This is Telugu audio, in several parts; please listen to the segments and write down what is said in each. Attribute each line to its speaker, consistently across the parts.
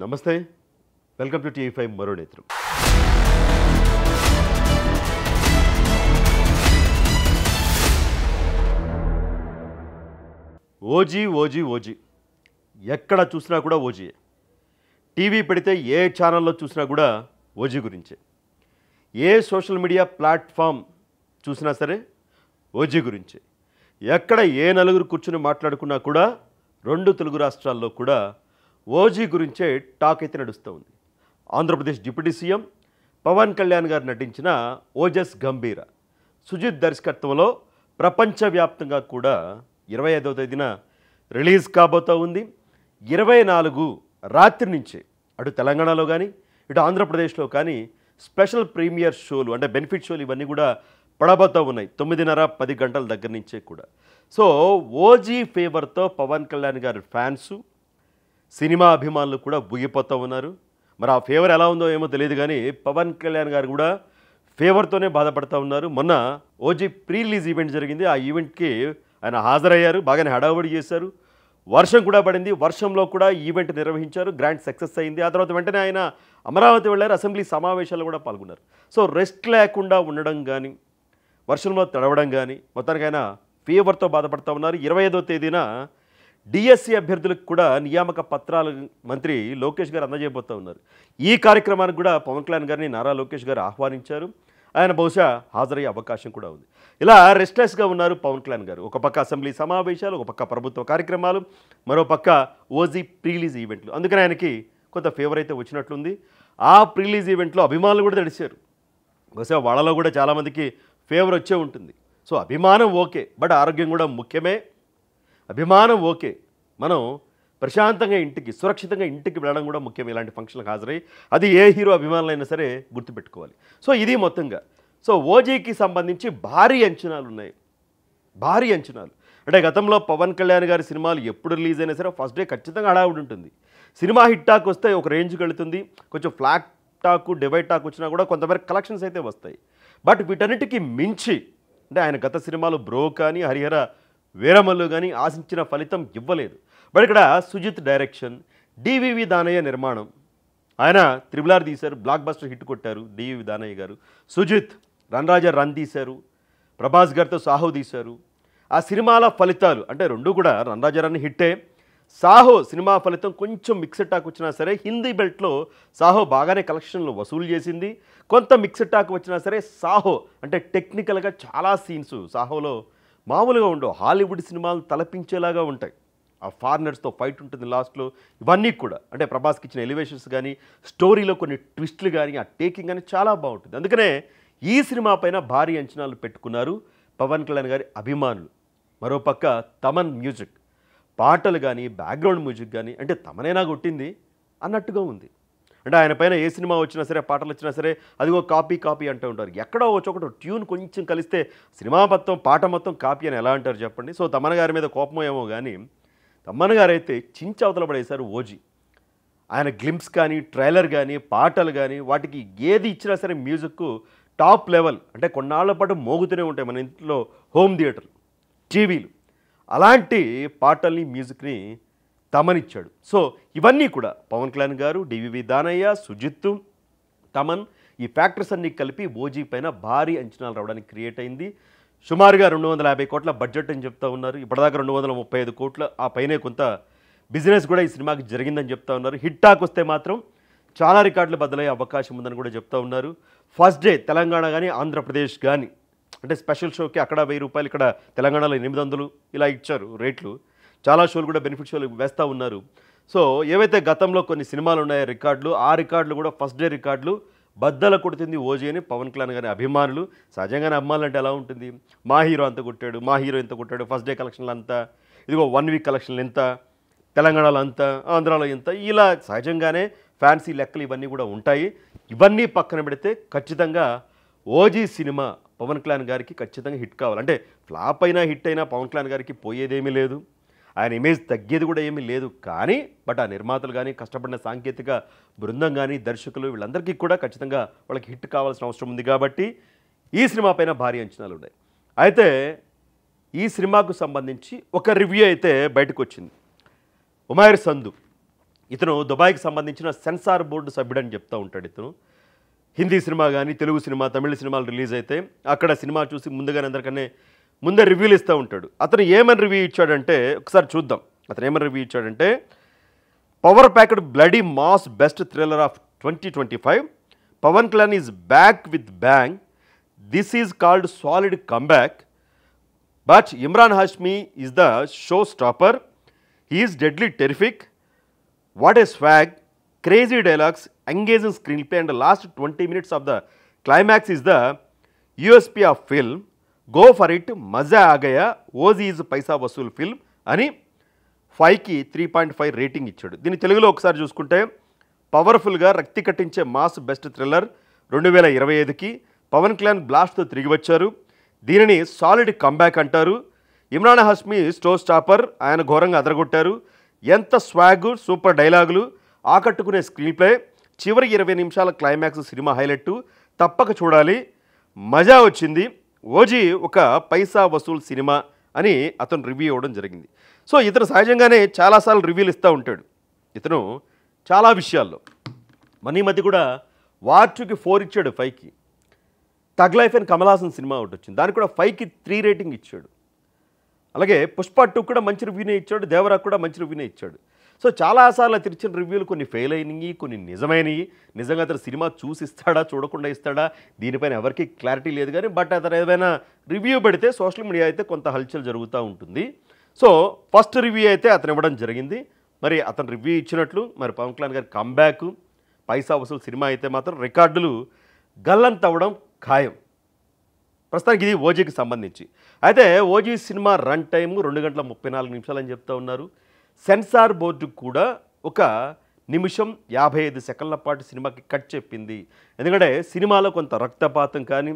Speaker 1: నమస్తే, వెల్కమ్ టు టీవీ5 మరో నేత్రం. ఓజీ ఓజీ ఓజీ ఎక్కడ చూసినా కూడా ఓజీయే. టీవీ పెడితే ఏ ఛానల్లో చూసినా కూడా ఓజీ గురించే. ఏ సోషల్ మీడియా ప్లాట్ఫామ్ చూసినా సరే ఓజీ గురించే. ఎక్కడ ఏ నలుగురు కూర్చుని మాట్లాడుకున్నా కూడా రెండు తెలుగు రాష్ట్రాల్లో కూడా ఓజీ గురించే టాక్ అయితే నడుస్తూ ఉంది. ఆంధ్రప్రదేశ్ డిప్యూటీ సీఎం పవన్ కళ్యాణ్ గారు నటించిన ఓజస్ గంభీర సుజిత్ దర్శకత్వంలో ప్రపంచవ్యాప్తంగా కూడా 25వ తేదీన రిలీజ్ కాబోతూ ఉంది. 24 రాత్రి నుంచే అటు తెలంగాణలో కానీ ఇటు ఆంధ్రప్రదేశ్లో కానీ స్పెషల్ ప్రీమియర్ షోలు అంటే బెనిఫిట్ షోలు ఇవన్నీ కూడా పడబోతూ ఉన్నాయి. 9:30-10 గంటల దగ్గర నుంచే కూడా. సో ఓజీ ఫేవర్తో పవన్ కళ్యాణ్ గారి ఫ్యాన్సు సినిమా అభిమానులు కూడా బుగిపోతూ ఉన్నారు. మరి ఆ ఫేవర్ ఎలా ఉందో ఏమో తెలియదు కానీ పవన్ కళ్యాణ్ గారు కూడా ఫేవర్తోనే బాధపడుతూ ఉన్నారు. మొన్న ఓజీ ప్రీ రిలీజ్ ఈవెంట్ జరిగింది. ఆ ఈవెంట్కి ఆయన హాజరయ్యారు, బాగానే హడావుడి చేశారు. వర్షం కూడా పడింది, వర్షంలో కూడా ఈవెంట్ నిర్వహించారు, గ్రాండ్ సక్సెస్ అయింది. ఆ తర్వాత వెంటనే ఆయన అమరావతి వెళ్ళారు, అసెంబ్లీ సమావేశాల్లో కూడా పాల్గొన్నారు. సో రెస్ట్ లేకుండా ఉండడం కానీ వర్షంలో తడవడం కానీ మొత్తానికి ఆయన ఫీవర్తో బాధపడుతూ ఉన్నారు. 25వ తేదీన డిఎస్సి అభ్యర్థులకు కూడా నియామక పత్రాలు మంత్రి లోకేష్ గారు అందజేయబోతూ ఉన్నారు. ఈ కార్యక్రమానికి కూడా పవన్ కళ్యాణ్ గారిని నారా లోకేష్ గారు ఆహ్వానించారు. ఆయన బహుశా హాజరయ్యే అవకాశం కూడా ఉంది. ఇలా రెస్ట్లెస్గా ఉన్నారు పవన్ కళ్యాణ్ గారు. ఒక పక్క అసెంబ్లీ సమావేశాలు, ఒక పక్క ప్రభుత్వ కార్యక్రమాలు, మరో పక్క ఓజీ ప్రీలీజ్ ఈవెంట్లు. అందుకని ఆయనకి కొంత ఫేవర్ అయితే వచ్చినట్లుంది. ఆ ప్రీలీజ్ ఈవెంట్లో అభిమానులు కూడా తడిచారు. బహుశా వాళ్ళలో కూడా చాలామందికి ఫేవర్ వచ్చే ఉంటుంది. సో అభిమానం ఓకే, బట్ ఆరోగ్యం కూడా ముఖ్యమే. అభిమానం ఓకే, మనం ప్రశాంతంగా ఇంటికి సురక్షితంగా ఇంటికి వెళ్ళడం కూడా ముఖ్యం. ఇలాంటి ఫంక్షన్లకు హాజరై అది ఏ హీరో అభిమానులైనా సరే గుర్తుపెట్టుకోవాలి. సో ఇది మొత్తంగా సో ఓజీకి సంబంధించి భారీ అంచనాలు ఉన్నాయి. భారీ అంచనాలు అంటే గతంలో పవన్ కళ్యాణ్ గారి సినిమాలు ఎప్పుడు రిలీజ్ అయినా సరే ఫస్ట్ డే ఖచ్చితంగా హడావుడి ఉంటుంది. సినిమా హిట్ టాక్ వస్తే ఒక రేంజ్కి వెళుతుంది, కొంచెం ఫ్లాట్ టాక్ డివైడ్ టాక్ వచ్చినా కూడా కొంతవరకు కలెక్షన్స్ అయితే వస్తాయి. బట్ వీటన్నిటికీ మించి అంటే ఆయన గత సినిమాలు బ్రో కానీ హరిహర వీరమల్లు కానీ ఆశించిన ఫలితం ఇవ్వలేదు. బట్ ఇక్కడ సుజిత్ డైరెక్షన్, డివివి దానయ్య నిర్మాణం. ఆయన త్రిబుల్ ఆర్ తీశారు, బ్లాక్ బస్టర్ హిట్ కొట్టారు డివివి దానయ్య గారు. సుజిత్ రన్ రాజా రన్ తీశారు, ప్రభాస్ గారితో సాహో తీశారు. ఆ సినిమాల ఫలితాలు అంటే రెండు కూడా రన్ రాజా రన్ హిట్టే. సాహో సినిమా ఫలితం కొంచెం మిక్స్డ్ టాక్ వచ్చినా సరే హిందీ బెల్ట్లో సాహో బాగానే కలెక్షన్లు వసూలు చేసింది. కొంత మిక్స్డ్ టాక్ వచ్చినా సరే సాహో అంటే టెక్నికల్గా చాలా సీన్స్ సాహోలో మామూలుగా ఉండవు, హాలీవుడ్ సినిమాలు తలపించేలాగా ఉంటాయి. ఆ ఫారినర్స్తో ఫైట్ ఉంటుంది లాస్ట్లో. ఇవన్నీ కూడా అంటే ప్రభాస్కి ఇచ్చిన ఎలివేషన్స్ కానీ స్టోరీలో కొన్ని ట్విస్ట్లు కానీ ఆ టేకింగ్ కానీ చాలా బాగుంటుంది. అందుకనే ఈ సినిమా పైన భారీ అంచనాలు పెట్టుకున్నారు పవన్ కళ్యాణ్ గారి అభిమానులు. మరోపక్క తమన్ మ్యూజిక్, పాటలు కానీ బ్యాక్గ్రౌండ్ మ్యూజిక్ కానీ అంటే తమనైనా కొట్టింది అన్నట్టుగా ఉంది. అంటే ఆయన పైన ఏ సినిమా వచ్చినా సరే పాటలు వచ్చినా సరే అదిగో కాపీ కాపీ అంటూ ఉంటారు. ఎక్కడో వచ్చొకటి ట్యూన్ కొంచెం కలిస్తే సినిమా మొత్తం పాట మొత్తం కాపీ అని ఎలా అంటారు చెప్పండి. సో తమన్ గారి మీద కోపమో ఏమో కానీ తమన్ గారు అయితే చించి అవతల పడేశారు ఓజీ. ఆయన గ్లింప్స్ కానీ ట్రైలర్ కానీ పాటలు కానీ వాటికి ఏది ఇచ్చినా సరే మ్యూజిక్ టాప్ లెవెల్. అంటే కొన్నాళ్ల పాటు మోగుతూనే ఉంటాయి మన ఇంట్లో హోమ్ థియేటర్ టీవీలు. అలాంటి పాటల్ని మ్యూజిక్ని తమనిచ్చాడు. సో ఇవన్నీ కూడా పవన్ కళ్యాణ్ గారు, డివివి దానయ్య, సుజిత్, తమన్ ఈ ఫ్యాక్టర్స్ అన్నీ కలిపి ఓజీ పైన భారీ అంచనాలు రావడానికి క్రియేట్ అయింది. సుమారుగా 250 కోట్ల బడ్జెట్ అని చెప్తా ఉన్నారు. ఇప్పటిదాకా 235 కోట్ల ఆ పైనే కొంత బిజినెస్ కూడా ఈ సినిమాకి జరిగిందని చెప్తా ఉన్నారు. హిట్ టాక్ వస్తే మాత్రం చాలా రికార్డులు బద్దలయ్యే అవకాశం ఉందని కూడా చెప్తా ఉన్నారు. ఫస్ట్ డే తెలంగాణ కానీ ఆంధ్రప్రదేశ్ కానీ అంటే స్పెషల్ షోకి అక్కడ 1000 రూపాయలు, ఇక్కడ తెలంగాణలో 800 ఇలా ఇచ్చారు రేట్లు. చాలా షోలు కూడా బెనిఫిట్ షోలు వేస్తూ ఉన్నారు. సో ఏవైతే గతంలో కొన్ని సినిమాలు ఉన్నాయో రికార్డులు, ఆ రికార్డులు కూడా ఫస్ట్ డే రికార్డులు బద్దల కొడుతుంది ఓజీ అని పవన్ కళ్యాణ్ గారి అభిమానులు. సహజంగానే అమ్మాయిలు అంటే ఎలా ఉంటుంది, మా హీరో అంత కొట్టాడు, మా హీరో ఎంత కొట్టాడు, ఫస్ట్ డే కలెక్షన్లు అంతా, ఇదిగో 1 వీక్ కలెక్షన్లు ఎంత, తెలంగాణలో అంత, ఆంధ్రాలో ఎంత, ఇలా సహజంగానే ఫ్యాన్సీ లెక్కలు ఇవన్నీ కూడా ఉంటాయి. ఇవన్నీ పక్కన పెడితే ఖచ్చితంగా ఓజీ సినిమా పవన్ కళ్యాణ్ గారికి ఖచ్చితంగా హిట్ కావాలి. అంటే ఫ్లాప్ అయినా హిట్ అయినా పవన్ కళ్యాణ్ గారికి పోయేదేమీ లేదు, ఆయన ఇమేజ్ తగ్గేది కూడా ఏమీ లేదు. కానీ బట్ ఆ నిర్మాతలు కానీ కష్టపడిన సాంకేతిక బృందం కానీ దర్శకులు వీళ్ళందరికీ కూడా ఖచ్చితంగా వాళ్ళకి హిట్ కావాల్సిన అవసరం ఉంది. కాబట్టి ఈ సినిమా పైన భారీ అంచనాలు ఉన్నాయి. అయితే ఈ సినిమాకు సంబంధించి ఒక రివ్యూ అయితే బయటకు వచ్చింది. ఉమైర్ సంధు ఇతను దుబాయ్కి సంబంధించిన సెన్సార్ బోర్డు సభ్యుడని చెప్తూ ఉంటాడు. ఇతను హిందీ సినిమా కానీ, తెలుగు సినిమా, తమిళ సినిమాలు రిలీజ్ అయితే అక్కడ సినిమా చూసి ముందుగానే అందరికన్నా ముందే రివ్యూలు ఇస్తూ ఉంటాడు. అతను ఏమని రివ్యూ ఇచ్చాడంటే ఒకసారి చూద్దాం. అతను ఏమని రివ్యూ ఇచ్చాడంటే, power packed bloody mass best thriller of 2025, Pawan Kalyan is back with bang, this is called solid comeback, but Emraan Hashmi is the show stopper, he is deadly terrific, what a swag, crazy dialogues, engaging screenplay, and the last 20 minutes of the climax is the USP of film. Go for it, మజా ఆగయా, OG is Paisa Vasool film అని 5కి 3.5 రేటింగ్ ఇచ్చాడు. దీని తెలుగులో ఒకసారి చూసుకుంటే, పవర్ఫుల్గా రక్తి కట్టించే మాస్ బెస్ట్ థ్రిల్లర్ 2025కి పవన్ కళ్యాణ్ బ్లాస్ట్తో తిరిగి వచ్చారు. దీనిని సాలిడ్ కంబ్యాక్ అంటారు. ఇమ్రాన్ హాష్మీ స్టో స్టాపర్, ఆయన ఘోరంగా అదరగొట్టారు. ఎంత స్వాగ్, సూపర్ డైలాగులు, ఆకట్టుకునే స్క్రీన్ ప్లే, చివరి 20 నిమిషాల క్లైమాక్స్ సినిమా హైలైట్, తప్పక చూడాలి, మజా వచ్చింది, ఓజీ ఒక పైసా వసూల్ సినిమా అని అతను రివ్యూ ఇవ్వడం జరిగింది. సో ఇతను సహజంగానే చాలాసార్లు రివ్యూలు ఇస్తూ ఉంటాడు. ఇతను చాలా విషయాల్లో మన ఈ మధ్య కూడా వార్ 2కి 4 ఇచ్చాడు, 5కి. తగ్ లైఫ్ అండ్ కమల్ హాసన్ సినిమా ఒకటి వచ్చింది, దానికి కూడా 5కి 3 రేటింగ్ ఇచ్చాడు. అలాగే పుష్ప 2 కూడా మంచి రివ్యూనే ఇచ్చాడు, దేవరా కూడా మంచి రివ్యూనే ఇచ్చాడు. సో చాలాసార్లు అతను ఇచ్చిన రివ్యూలు కొన్ని ఫెయిల్ అయినాయి, కొన్ని నిజమైనవి. నిజంగా అతను సినిమా చూసి ఇస్తాడా, చూడకుండా ఇస్తాడా, దీనిపైన ఎవరికి క్లారిటీ లేదు. కానీ బట్ అతను ఏదైనా రివ్యూ పెడితే సోషల్ మీడియా అయితే కొంత హల్చల్ జరుగుతూ ఉంటుంది. సో ఫస్ట్ రివ్యూ అయితే అతను ఇవ్వడం జరిగింది. మరి అతను రివ్యూ ఇచ్చినట్లు మరి పవన్ కళ్యాణ్ గారి కంబ్యాక్ పైసా వసూలు సినిమా అయితే మాత్రం రికార్డులు గల్లంతవ్వడం ఖాయం. ప్రస్తుతానికి ఇది ఓజీకి సంబంధించి. అయితే ఓజీ సినిమా రన్ టైం 2 గంటల 34 నిమిషాలు అని చెప్తా ఉన్నారు. సెన్సార్ బోర్డు కూడా 1 నిమిషం 55 సెకండ్ల పాటు సినిమాకి కట్ చెప్పింది. ఎందుకంటే సినిమాలో కొంత రక్తపాతం కానీ,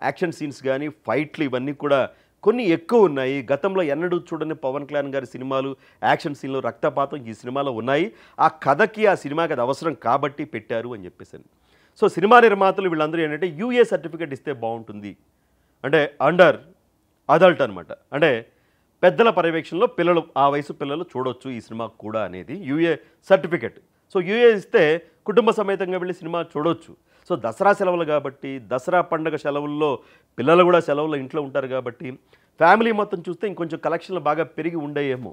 Speaker 1: యాక్షన్ సీన్స్ కానీ, ఫైట్లు ఇవన్నీ కూడా కొన్ని ఎక్కువ ఉన్నాయి. గతంలో ఎన్నడూ చూడని పవన్ కళ్యాణ్ గారి సినిమాలు యాక్షన్ సీన్లు, రక్తపాతం ఈ సినిమాలో ఉన్నాయి. ఆ కథకి, ఆ సినిమాకి అది అవసరం కాబట్టి పెట్టారు అని చెప్పేసి. సో సినిమా నిర్మాతలు వీళ్ళందరూ ఏంటంటే యూఏ సర్టిఫికేట్ ఇస్తే బాగుంటుంది, అంటే అండర్ అడల్ట్ అనమాట, అంటే పెద్దల పర్యవేక్షణలో పిల్లలు, ఆ వయసు పిల్లలు చూడొచ్చు ఈ సినిమా కూడా అనేది యూఏ సర్టిఫికెట్. సో యూఏ ఇస్తే కుటుంబ సమేతంగా వెళ్ళి సినిమా చూడొచ్చు. సో దసరా సెలవులు కాబట్టి, దసరా పండుగ సెలవుల్లో పిల్లలు కూడా సెలవుల్లో ఇంట్లో ఉంటారు కాబట్టి ఫ్యామిలీ మొత్తం చూస్తే ఇంకొంచెం కలెక్షన్లు బాగా పెరిగి ఉండేయేమో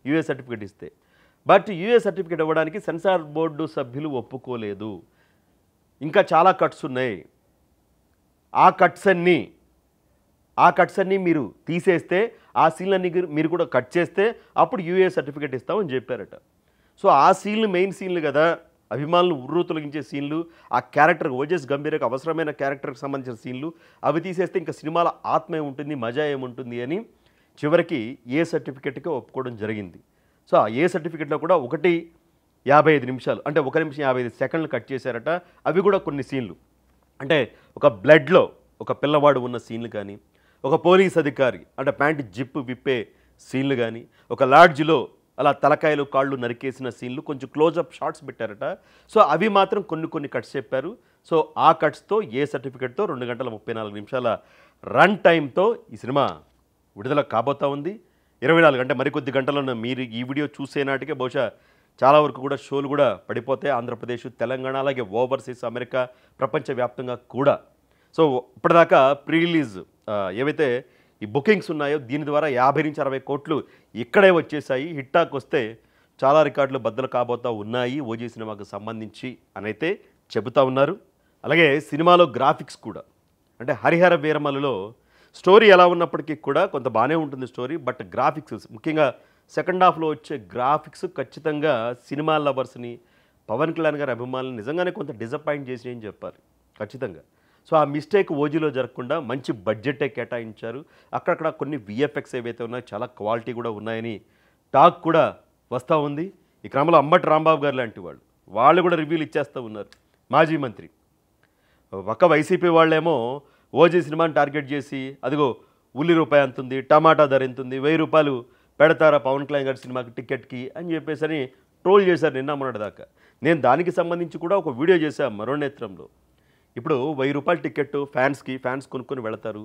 Speaker 1: యూఏ సర్టిఫికేట్ ఇస్తే. బట్ యూఏ సర్టిఫికేట్ ఇవ్వడానికి సెన్సార్ బోర్డు సభ్యులు ఒప్పుకోలేదు. ఇంకా చాలా కట్స్ ఉన్నాయి. ఆ కట్స్ అన్నీ మీరు తీసేస్తే, ఆ సీన్లన్నీ మీరు కూడా కట్ చేస్తే అప్పుడు యూఏ సర్టిఫికేట్ ఇస్తామని చెప్పారట. సో ఆ సీన్లు మెయిన్ సీన్లు కదా, అభిమానులు ఉర్రు తొలగించే సీన్లు, ఆ క్యారెక్టర్ ఓజస్ గంభీరకు అవసరమైన క్యారెక్టర్కి సంబంధించిన సీన్లు, అవి తీసేస్తే ఇంకా సినిమాల ఆత్మ ఏముంటుంది, మజా ఏముంటుంది అని చివరికి ఏ సర్టిఫికేట్గా ఒప్పుకోవడం జరిగింది. సో ఆ ఏ సర్టిఫికేట్లో కూడా 1:55 నిమిషాలు, అంటే 1 నిమిషం 55 సెకండ్లు కట్ చేశారట. అవి కూడా కొన్ని సీన్లు, అంటే ఒక బ్లడ్లో ఒక పిల్లవాడు ఉన్న సీన్లు కానీ, ఒక పోలీస్ అధికారి అంటే ప్యాంటు జిప్పు విప్పే సీన్లు కానీ, ఒక లాడ్జ్లో అలా తలకాయలు కాళ్ళు నరికేసిన సీన్లు, కొంచెం క్లోజప్ షాట్స్ పెట్టారట. సో అవి మాత్రం కొన్ని కట్స్ చెప్పారు. సో ఆ కట్స్తో ఏ సర్టిఫికేట్తో 2 గంటల 34 నిమిషాల రన్ టైంతో ఈ సినిమా విడుదల కాబోతా ఉంది. 24 అంటే మరికొద్ది గంటల్లో మీరు ఈ వీడియో చూసే నాటికే బహుశా చాలా వరకు కూడా షోలు కూడా పడిపోతాయి. ఆంధ్రప్రదేశ్, తెలంగాణ, అలాగే ఓవర్సీస్, అమెరికా, ప్రపంచవ్యాప్తంగా కూడా. సో ఇప్పటిదాకా ప్రీ రిలీజ్ ఏవైతే ఈ బుకింగ్స్ ఉన్నాయో దీని ద్వారా 50 నుంచి 60 కోట్లు ఇక్కడే వచ్చేసాయి. హిట్ టాక్ వస్తే చాలా రికార్డులు బద్దలు కాబోతా ఉన్నాయి ఓజీ సినిమాకు సంబంధించి అని అయితే చెబుతూ ఉన్నారు. అలాగే సినిమాలో గ్రాఫిక్స్ కూడా, అంటే హరిహర వీరమలలో స్టోరీ ఎలా ఉన్నప్పటికీ కూడా కొంత బాగానే ఉంటుంది స్టోరీ. బట్ గ్రాఫిక్స్, ముఖ్యంగా సెకండ్ హాఫ్లో వచ్చే గ్రాఫిక్స్ ఖచ్చితంగా సినిమా లవర్స్ని, పవన్ కళ్యాణ్ గారి అభిమానులు నిజంగానే కొంత డిసప్పాయింట్ చేసినాయని చెప్పాలి ఖచ్చితంగా. సో ఆ మిస్టేక్ ఓజీలో జరగకుండా మంచి బడ్జెటే కేటాయించారు. అక్కడక్కడ కొన్ని విఎఫ్ఎక్స్ ఏవైతే ఉన్నాయో చాలా క్వాలిటీ కూడా ఉన్నాయని టాక్ కూడా వస్తూ ఉంది. ఈ క్రమంలో అంబటి రాంబాబు గారు లాంటి వాళ్ళు కూడా రివ్యూలు ఇచ్చేస్తూ ఉన్నారు. మాజీ మంత్రి ఒక వైసీపీ వాళ్ళేమో ఓజీ సినిమాని టార్గెట్ చేసి, అదిగో ఉల్లి రూపాయి ఎంత ఉంది, టమాటా ధర ఎంత ఉంది, 1000 రూపాయలు పెడతారా పవన్ కళ్యాణ్ గారి సినిమాకి టికెట్కి అని చెప్పేసి ట్రోల్ చేశారు నిన్న మొన్నటి దాకా. నేను దానికి సంబంధించి కూడా ఒక వీడియో చేశాను మరోనేత్రంలో. ఇప్పుడు 1000 రూపాయల టికెట్ ఫ్యాన్స్ కొనుక్కొని వెళతారు,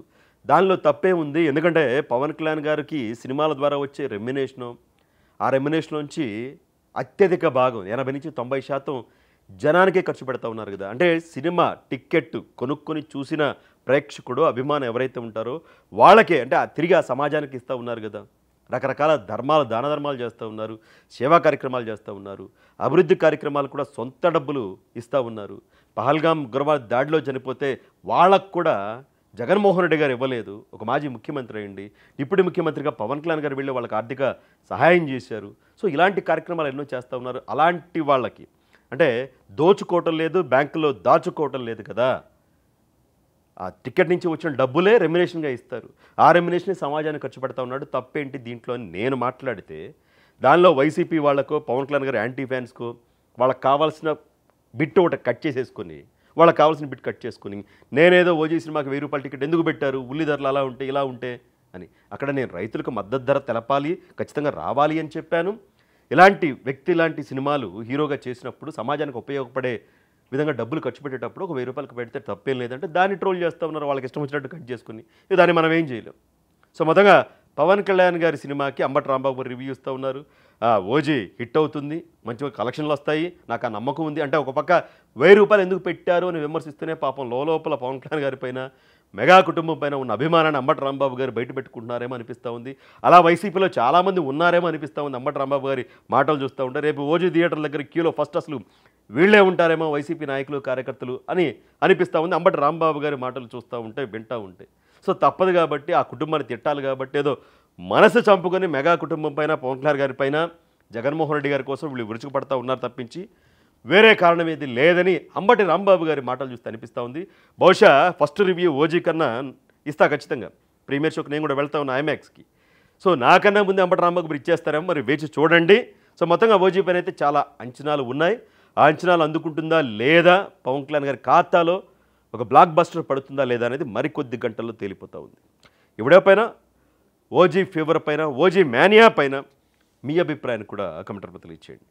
Speaker 1: దానిలో తప్పే ఉంది. ఎందుకంటే పవన్ కళ్యాణ్ గారికి సినిమాల ద్వారా వచ్చే రెమ్యునేషను, ఆ రెమ్యునేషన్ నుంచి అత్యధిక భాగం 80 నుంచి 90% జనానికే ఖర్చు పెడతా ఉన్నారు కదా. అంటే సినిమా టికెట్ కొనుక్కొని చూసిన ప్రేక్షకుడు అభిమానం ఎవరైతే ఉంటారో వాళ్ళకే అంటే తిరిగి ఆ సమాజానికి ఇస్తూ ఉన్నారు కదా. రకరకాల ధర్మాలు దాన ధర్మాలు చేస్తూ ఉన్నారు, సేవా కార్యక్రమాలు చేస్తూ ఉన్నారు, అభివృద్ధి కార్యక్రమాలు కూడా సొంత డబ్బులు ఇస్తూ ఉన్నారు. పహల్గాం ఉగ్రవాద దాడిలో చనిపోతే వాళ్ళకు కూడా జగన్మోహన్ రెడ్డి గారు ఇవ్వలేదు. ఒక మాజీ ముఖ్యమంత్రి అయ్యండి, ఇప్పుడు ముఖ్యమంత్రిగా పవన్ కళ్యాణ్ గారు వెళ్ళి వాళ్ళకి ఆర్థిక సహాయం చేశారు. సో ఇలాంటి కార్యక్రమాలు ఎన్నో చేస్తూ ఉన్నారు. అలాంటి వాళ్ళకి అంటే దోచుకోవటం లేదు, బ్యాంకులో దాచుకోవటం లేదు కదా. ఆ టికెట్ నుంచి వచ్చిన డబ్బులే రెమ్యునేషన్గా ఇస్తారు. ఆ రెమ్యునేషన్ సమాజానికి ఖర్చు పెడతా ఉన్నాడు. తప్పేంటి దీంట్లో అని నేను మాట్లాడితే దానిలో వైసీపీ వాళ్ళకో పవన్ కళ్యాణ్ గారు యాంటీ ఫ్యాన్స్కో వాళ్ళకి కావాల్సిన బిట్ ఒకటి కట్ చేసేసుకొని వాళ్ళకి కావాల్సిన బిట్ కట్ చేసుకుని నేనేదో ఓజీ సినిమాకి ₹1000 టికెట్ ఎందుకు పెట్టారు, ఉల్లి ధరలు అలా ఉంటే ఇలా ఉంటే అని. అక్కడ నేను రైతులకు మద్దతు ధర తెలపాలి, ఖచ్చితంగా రావాలి అని చెప్పాను. ఇలాంటి వ్యక్తి లాంటి సినిమాలు హీరోగా చేసినప్పుడు సమాజానికి ఉపయోగపడే విధంగా డబ్బులు ఖర్చు పెట్టేటప్పుడు ఒక ₹1000 పెడితే తప్పేం లేదంటే దాన్ని ట్రోల్ చేస్తూ ఉన్నారు. వాళ్ళకి ఇష్టం వచ్చినట్టు కట్ చేసుకుని దాన్ని మనం ఏం చేయలేం. సో మొదటగా పవన్ కళ్యాణ్ గారి సినిమాకి అంబటి రాంబాబు గారు రివ్యూ ఇస్తూ ఉన్నారు. ఓజీ హిట్ అవుతుంది, మంచిగా కలెక్షన్లు వస్తాయి, నాకు ఆ నమ్మకం ఉంది అంటే ఒక పక్క ₹1000 ఎందుకు పెట్టారు అని విమర్శిస్తూనే పాపం లోపల పవన్ కళ్యాణ్ గారి పైన మెగా కుటుంబం పైన ఉన్న అభిమానాన్ని అంబటి రాంబాబు గారు బయట పెట్టుకుంటున్నారేమో అనిపిస్తూ ఉంది. అలా వైసీపీలో చాలామంది ఉన్నారేమో అనిపిస్తూ ఉంది. అంబటి రాంబాబు గారి మాటలు చూస్తూ ఉంటే రేపు ఓజీ థియేటర్ దగ్గర క్యూలో ఫస్ట్ అసలు వీళ్ళే ఉంటారేమో వైసీపీ నాయకులు కార్యకర్తలు అని అనిపిస్తూ ఉంది. అంబటి రాంబాబు గారి మాటలు చూస్తూ ఉంటే వింటూ ఉంటే సో తప్పదు కాబట్టి ఆ కుటుంబాన్ని తిట్టాలి కాబట్టి ఏదో మనసు చంపుకొని మెగా కుటుంబం పైన పవన్ కళ్యాణ్ గారి పైన జగన్మోహన్ రెడ్డి గారి కోసం వీళ్ళు విరుచుకుపడతా ఉన్నారు తప్పించి వేరే కారణం ఏది లేదని అంబటి రాంబాబు గారి మాటలు చూస్తే అనిపిస్తూ ఉంది. బహుశా ఫస్ట్ రివ్యూ ఓజీ కన్నా ఇస్తా ఖచ్చితంగా. ప్రీమియర్ షోకి నేను కూడా వెళ్తా ఉన్నా ఐమాక్స్కి. సో నాకన్నా ముందే అంబటి రాంబాబు గారు ఇచ్చేస్తారేమో, మరి వేచి చూడండి. సో మొత్తంగా ఓజీ పైన అయితే చాలా అంచనాలు ఉన్నాయి. ఆ అంచనాలు అందుకుంటుందా లేదా, పవన్ కళ్యాణ్ గారి ఖాతాలో ఒక బ్లాక్ బస్టర్ పడుతుందా లేదా అనేది మరికొద్ది గంటల్లో తేలిపోతూ ఉంది. ఇవిడే పైన ఓజీ ఫీవర్ పైన, ఓజీ మేనియా పైన మీ అభిప్రాయాన్ని కూడా కమెంట్ రూపంలో ఇచ్చేయండి.